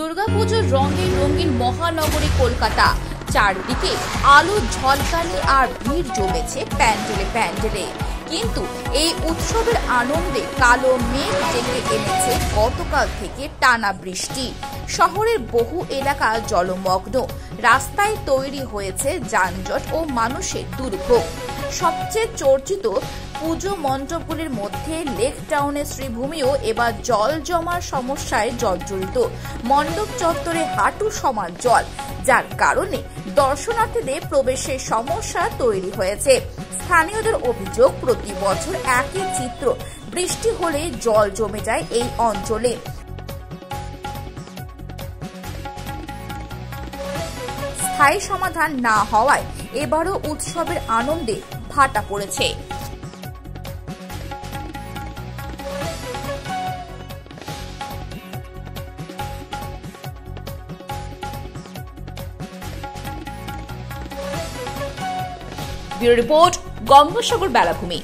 দুর্গাপুজোর রঙে রঙিন মহানগরী কলকাতা, চারদিকে আলো ঝলকানি আর ভিড় জমেছে প্যান্ডেলে প্যান্ডেলে। কিন্তু এই উৎসবের আনন্দে কালো মেঘ ডেকে এনেছে গতকাল থেকে টানা বৃষ্টি। শহরের বহু এলাকা জলমগ্ন, রাস্তায় তৈরি হয়েছে যানজট ও মানুষের দুর্ভোগ। সবচেয়ে চর্চিত পুজো মণ্ডপগুলির মধ্যে লেক টাউনের শ্রীভূমিও এবার জল জমার সমস্যায় জর্জরিত। মণ্ডপ চত্বরে হাঁটু সমান জল, যার কারণে দর্শনার্থীদের প্রবেশের সমস্যা তৈরি হয়েছে। স্থানীয়দের অভিযোগ, প্রতি বছর একই চিত্র, বৃষ্টি হলে জল জমে যায় এই অঞ্চলে। স্থায়ী সমাধান না হওয়ায় এবারও উৎসবের আনন্দে ভাটা পড়েছে। ব্যুরো রিপোর্ট, গঙ্গাসাগর বেলাভূমি।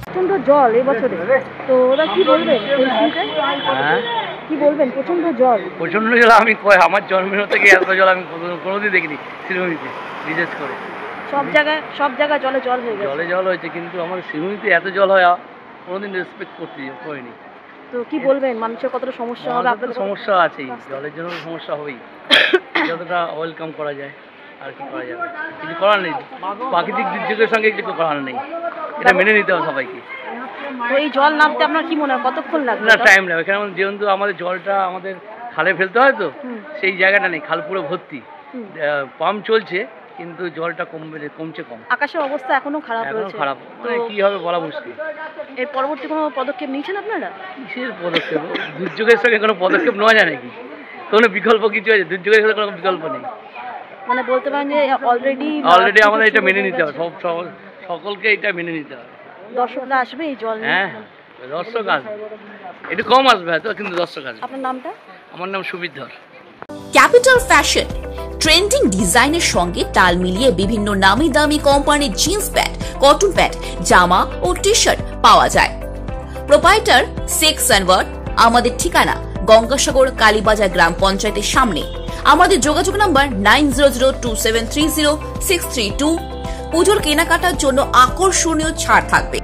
প্রচন্ড জল এবছরে, তো ওরা কি বলবেন? কি বলবেন? প্রচন্ড জল আমি আমার জন্মের থেকে এত জল আমি কোনোদিন দেখিনি শ্রীভূমিতে, বিশেষ করে সব জায়গায় জল হয়ে গেছে। জল হয়েছে, কিন্তু আমার শ্রীভূমিতে এত জল হয় কোনোদিন রেসপেক্ট করিনি। তো কি বলবেন, মানুষের কতটা সমস্যা হবে? আপনাদের সমস্যা আছেই, জলের জন্য সমস্যা হবেই। যতটা ওয়েলকাম করা যায় আর কি করা যাবে, কিছু করার নেই। প্রাকৃতিক দুর্যোগের সঙ্গে কিছু করার নেই, এটা মেনে নিতে হবে সবাইকে। তো এই জল নামতে আপনার কি মনে হয় কতক্ষণ লাগবে? না, টাইম লাগবে, কারণ যেহেতু আমাদের জলটা আমাদের খালে ফেলতে হয়, তো সেই জায়গাটা নেই, খাল পুরো ভর্তি। পাম্প চলছে, কিন্তু জলটা কমছে কম। আকাশের অবস্থা এখনো খারাপ রয়েছে। খারাপ, কি হবে বলা মুশকিল। এর পরবর্তী কোনো পদক্ষেপ নিয়েছেন আপনারা? কিসের পদক্ষেপ? দুর্যোগের সঙ্গে কোনো পদক্ষেপ নেওয়া যায় নাকি? কোনো বিকল্প কিছু আছে? দুর্যোগের সাথে কোনো বিকল্প নেই। মানে বলতে পারেন যে অলরেডি আমাদের এটা মেনে নিতে হবে, সকলকে এটা মেনে নিতে হবে। দর্শকরা আসবে এই জল? হ্যাঁ, দর্শক আসবে, একটু কম আসবে হয়তো, কিন্তু দর্শক আসবে। আপনার নামটা? আমার নাম সুবিধ ধর। ক্যাপিটাল ফ্যাশন ট্রেন্ডিং ডিজাইনের সঙ্গে তাল মিলিয়ে বিভিন্ন নামি দামি কোম্পানির জিন্স প্যান্ট, কটন প্যান্ট, জামা ও টি শার্ট পাওয়া যায়। প্রোপাইটার শেখ সানওয়ার। আমাদের ঠিকানা গঙ্গাসাগর কালীবাজার গ্রাম পঞ্চায়েতের সামনে। আমাদের যোগাযোগ নাম্বার 9002730632। পুজোর কেনাকাটার জন্য আকর্ষণীয় ছাড় থাকবে।